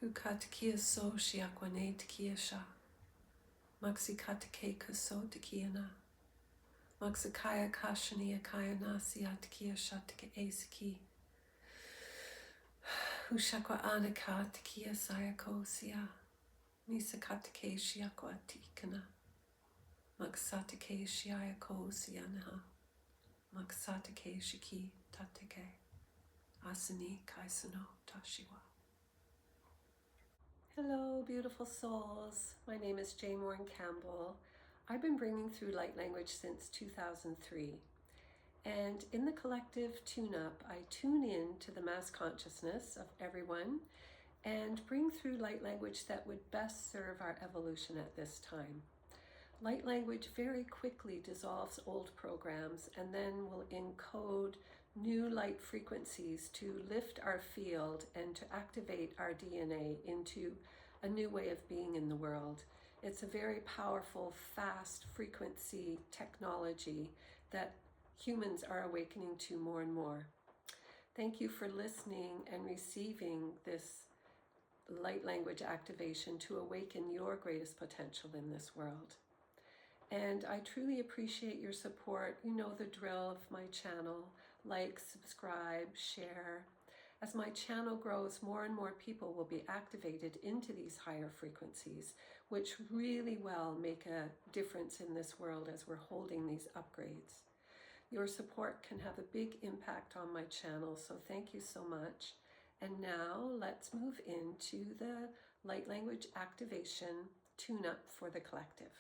Hukatakia so shiakwane takia sha. Maxikatake kaso takiana. Maxikaya kashania kaya nasia takia sha taka esiki. Hushakwa anaka takia sayako sia. Misakatake shiakwa tikana. Maksatake shiayako sianaha. Maksatake shiki tatake. Asani kaisano tashiwa. Hello, beautiful souls. My name is Jane Warren Campbell. I've been bringing through light language since 2003. And in the collective tune-up, I tune in to the mass consciousness of everyone and bring through light language that would best serve our evolution at this time. Light language very quickly dissolves old programs and then will encode new light frequencies to lift our field and to activate our DNA into a new way of being in the world. It's a very powerful, fast frequency technology that humans are awakening to more and more. Thank you for listening and receiving this light language activation to awaken your greatest potential in this world. And I truly appreciate your support. You know the drill of my channel. Like, subscribe, share. As my channel grows, more and more people will be activated into these higher frequencies, which really will make a difference in this world as we're holding these upgrades. Your support can have a big impact on my channel, so thank you so much. And now let's move into the light language activation tune-up for the collective.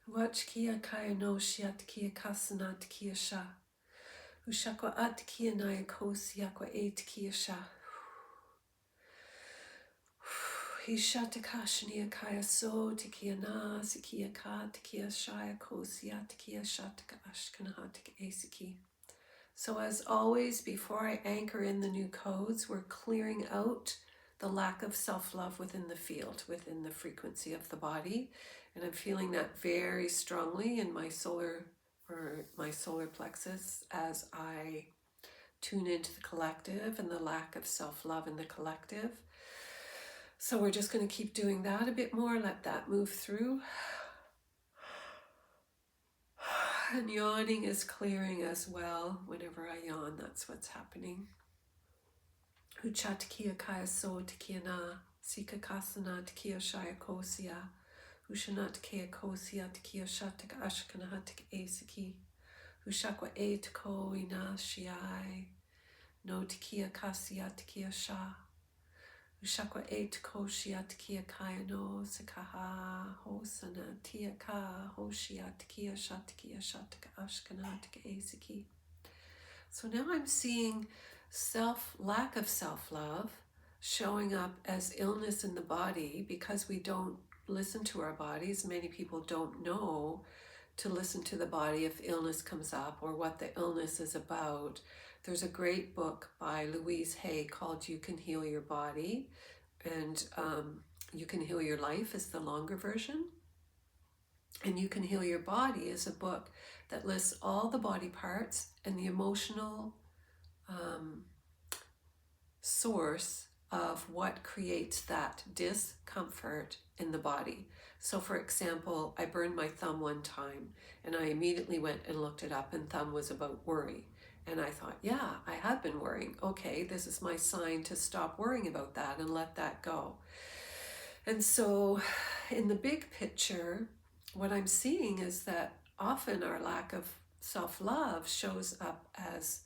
Wachkia kaya no shiat kia kasanat kia sha. Ushakwa at kia naya kosiakwa eight kia sha. Hishatakashnia kaya so tikia na sikia ka tikia shaya kosia tikia shataka ashkanahatika asiki. So as always, before I anchor in the new codes, we're clearing out the lack of self-love within the field, within the frequency of the body. And I'm feeling that very strongly in my solar plexus as I tune into the collective and the lack of self-love in the collective. So we're just going to keep doing that a bit more, let that move through. And yawning is clearing as well. Whenever I yawn, that's what's happening. Huchatkia kaya so tikia na, sika kasana tikia shaya kosia. Hushanat kea kosia tikia shatak ashkanahatik asiki. Hushakwa e tiko ina shiai. No tikia kasia tikia sha. Hushakwa e tiko shia tikia kaya no sikaha. Hosana tia ka hoshia tikia shatikia shatak ashkanahatik asiki. So now I'm seeing lack of self-love showing up as illness in the body because we don't listen to our bodies. Many people don't know to listen to the body if illness comes up or what the illness is about. There's a great book by Louise Hay called You Can Heal Your Body, and You Can Heal Your Life is the longer version. And You Can Heal Your Body is a book that lists all the body parts and the emotional source of what creates that discomfort in the body. So for example, I burned my thumb one time and I immediately went and looked it up, and thumb was about worry. And I thought, yeah, I have been worrying. Okay, this is my sign to stop worrying about that and let that go. And so in the big picture, what I'm seeing is that often our lack of self-love shows up as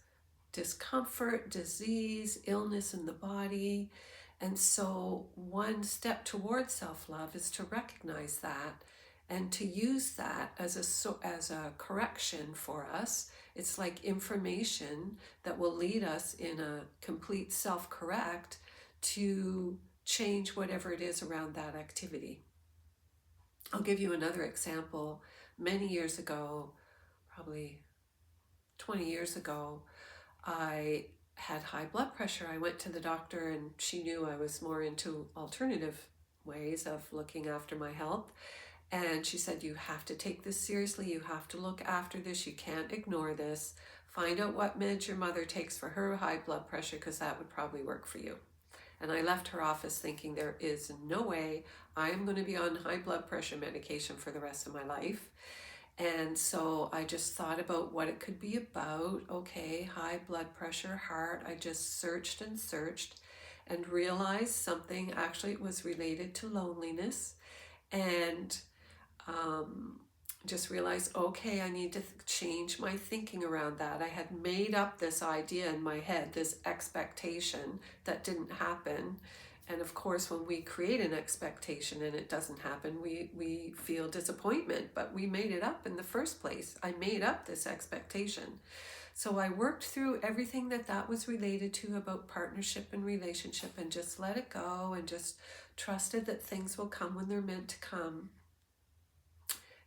discomfort, disease, illness in the body. And so one step towards self-love is to recognize that and to use that as a correction for us. It's like information that will lead us in a complete self-correct to change whatever it is around that activity. I'll give you another example. Many years ago, probably 20 years ago, I had high blood pressure. I went to the doctor and she knew I was more into alternative ways of looking after my health. And she said, you have to take this seriously. You have to look after this. You can't ignore this. Find out what meds your mother takes for her high blood pressure, because that would probably work for you. And I left her office thinking there is no way I am going to be on high blood pressure medication for the rest of my life. And so I just thought about what it could be about. Okay, high blood pressure, heart. I just searched and searched and realized something. Actually, it was related to loneliness. And just realized, okay, I need to change my thinking around that. I had made up this idea in my head, this expectation that didn't happen. And of course, when we create an expectation and it doesn't happen, we feel disappointment, but we made it up in the first place. I made up this expectation. So I worked through everything that was related to about partnership and relationship, and just let it go, and just trusted that things will come when they're meant to come.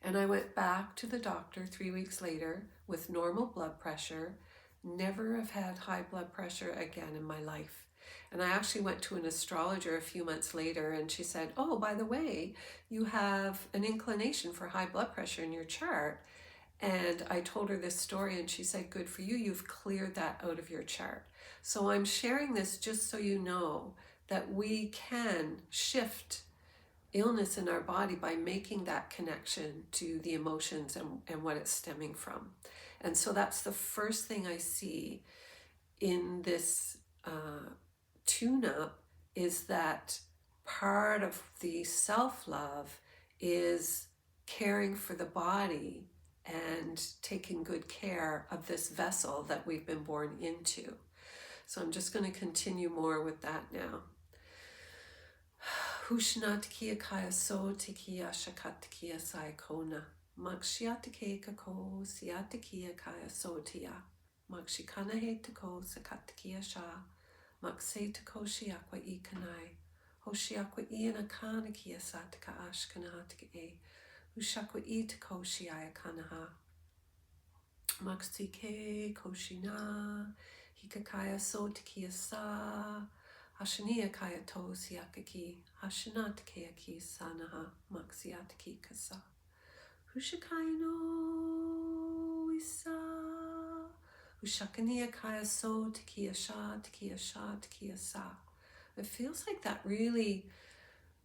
And I went back to the doctor 3 weeks later with normal blood pressure. Never have had high blood pressure again in my life. And I actually went to an astrologer a few months later, and she said, oh, by the way, you have an inclination for high blood pressure in your chart. And I told her this story, and she said, good for you, you've cleared that out of your chart. So I'm sharing this just so you know that we can shift illness in our body by making that connection to the emotions and what it's stemming from. And so that's the first thing I see in this tune-up, is that part of the self-love is caring for the body and taking good care of this vessel that we've been born into. So I'm just going to continue more with that now. Hushnatkia kaya so tikia shakatkia saikona. Makshiatike kako siatikia kaya sotia. Makshikana he tako sakatkia sha. Makse tako shiakwa I kanai. Hoshiakwa I anakanakia sataka ashkanatika e. Hushakwa I tako shiaya kanaha. Maksike koshina. Hikakaya so tikia sa. Hashania kaya to siakaki, hashanat kayaki sanaha, maksiataki kasa. Hushakaya no isa. Hushakania kaya so tikia sha, tikia sa. It feels like that really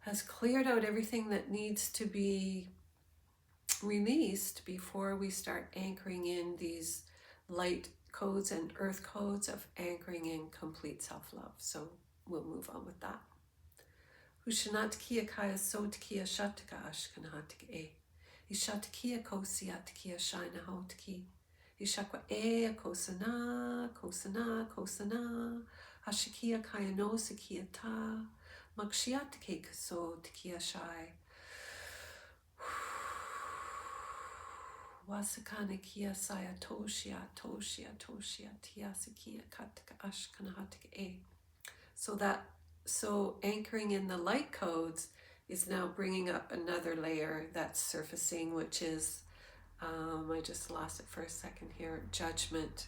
has cleared out everything that needs to be released before we start anchoring in these light codes and earth codes of anchoring in complete self-love. So we'll move on with that. Hushanatkia kaya sotkia shataka ashkanahatik e. Ishatakia kosiatkia shina hotki. Ishakwa e kosana, kosana, kosana. Hashikia kaya nosikia ta. Makshiatke kaso tikia shai. Wasakana kia saya toshia, toshia, toshia, tiasikia kataka ashkanahatik e. So anchoring in the light codes is now bringing up another layer that's surfacing, which is, I just lost it for a second here, judgment.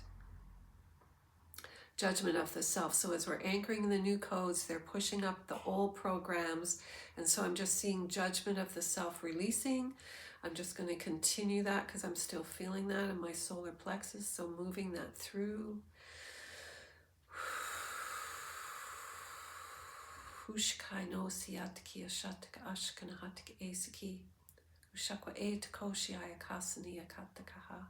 Judgment of the self. So as we're anchoring in the new codes, they're pushing up the old programs. And so I'm just seeing judgment of the self releasing. I'm just going to continue that because I'm still feeling that in my solar plexus. So moving that through. Hushkai no siatki ashatka ashkanahatik esiki. Ushakwa e takoshi ayakasani akatakaha.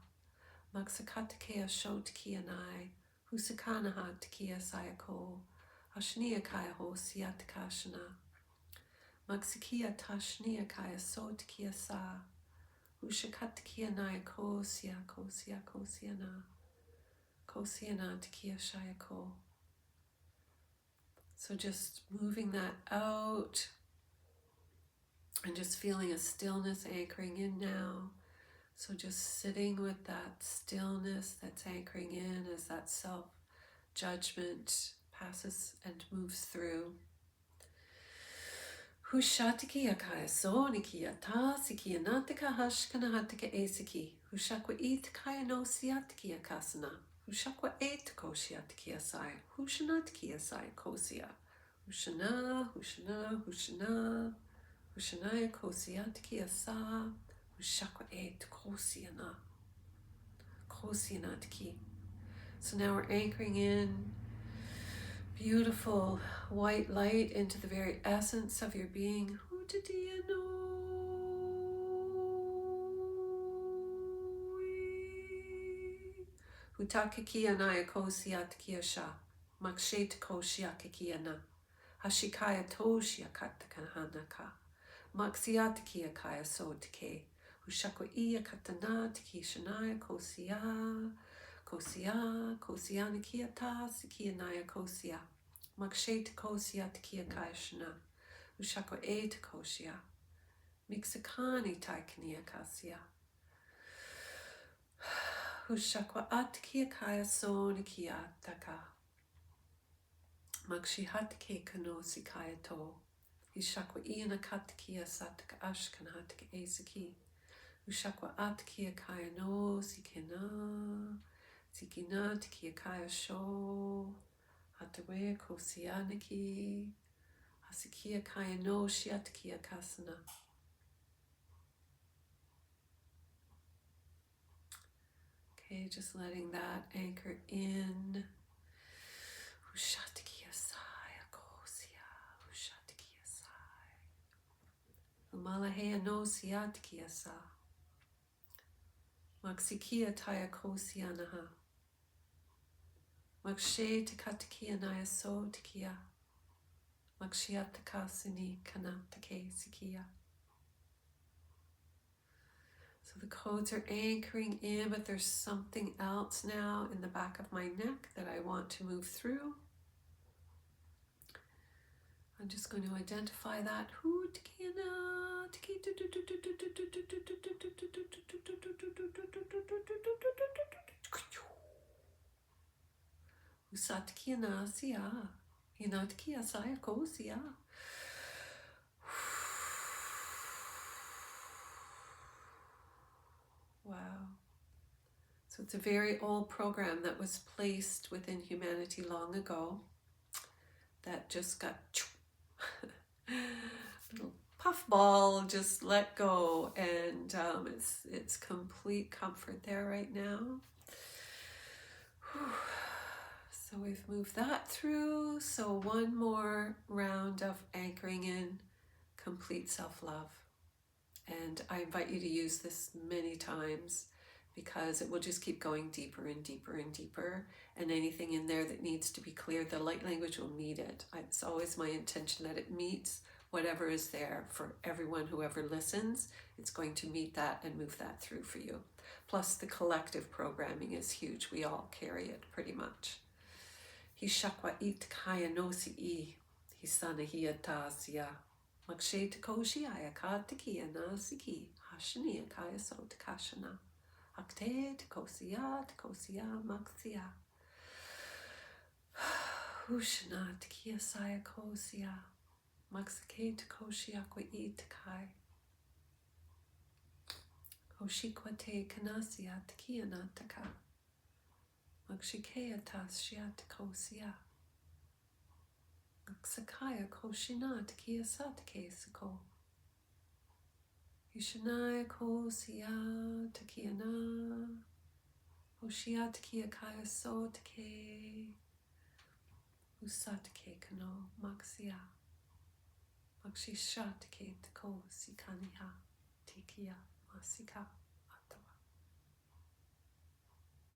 Maksakatake ashotki anai. Husakanaha tkia sayako. Hashnia kaya ho siatkashana. Maksikia tashnia kaya sotkia sa. Ushakatkia nai kosia kosia kosiana. Kosiana tkia shayako. So just moving that out and just feeling a stillness anchoring in now. So just sitting with that stillness that's anchoring in as that self-judgment passes and moves through. Hushatikia kaya sonikia tasikia natika hashkana hatika esiki. Hushakwa it kaya no siatikia kasana. Hushakwa et koshiatkia sai. Hushanatkia sai kosia. Hushana, hushana, hushana. Hushanaya kosiatkia sa. Hushakwa et kosiana. Kosianatki. So now we're anchoring in beautiful white light into the very essence of your being. Hutakikia naya kosiatkia sha. Makshet koshiakikia na. Hashikaya toshia katakanhanaka. Maksiatkia kaya sotike. Hushako iya katana tiki shanaya kosia. Kosia, kosia nikia ta sikia naya kosia. Makshet kosia tikia kaya shana. Hushako et kosia. Mixakani taiknia kasia. Hushakwa atkia kaya sonikia taka. Makshihatke kanosi kaya to. Hishakwa iana katkia sataka ashkan hatke esiki. Hushakwa atkia kaya no sikina. Sikina tikia kaya sho. Hatawe kosianiki. Hasikia kaya no shiatkia kasana. Okay, just letting that anchor in. Hushatikia saya kosia. Hushatikia sai. Humalahea no siatkia sa. Maksikia taya kosianaha. Makshe tikatikia naya so tikia. Makshiatakasini kanatake sikia. So the codes are anchoring in, but there's something else now in the back of my neck that I want to move through. I'm just going to identify that. Usatkia sia. Inatkia saya kosia. Wow. So it's a very old program that was placed within humanity long ago that just got little puffball just let go, and it's complete comfort there right now. So we've moved that through. So one more round of anchoring in complete self-love. And I invite you to use this many times because it will just keep going deeper and deeper and deeper. And anything in there that needs to be cleared, the light language will meet it. It's always my intention that it meets whatever is there for everyone, whoever listens. It's going to meet that and move that through for you. Plus the collective programming is huge. We all carry it pretty much. Hishakwa it kaya nosi I. Hisana hiatasia. Makshe takoshi ayaka takia nasiki. Hashania kaya so takashana. Akte takosia maksia. Hushana takia saya kosia. Maksake takoshi akwa itakai. Hoshikwa te kanasia takia nataka. Makshikea tasya takosia. Maksakaya koshina takia satake sako. Yushanaya kosia takia na. Hoshia takia kaya so take. Usatake kano maksia. Makshisha take tako sikaniha. Tikia masika.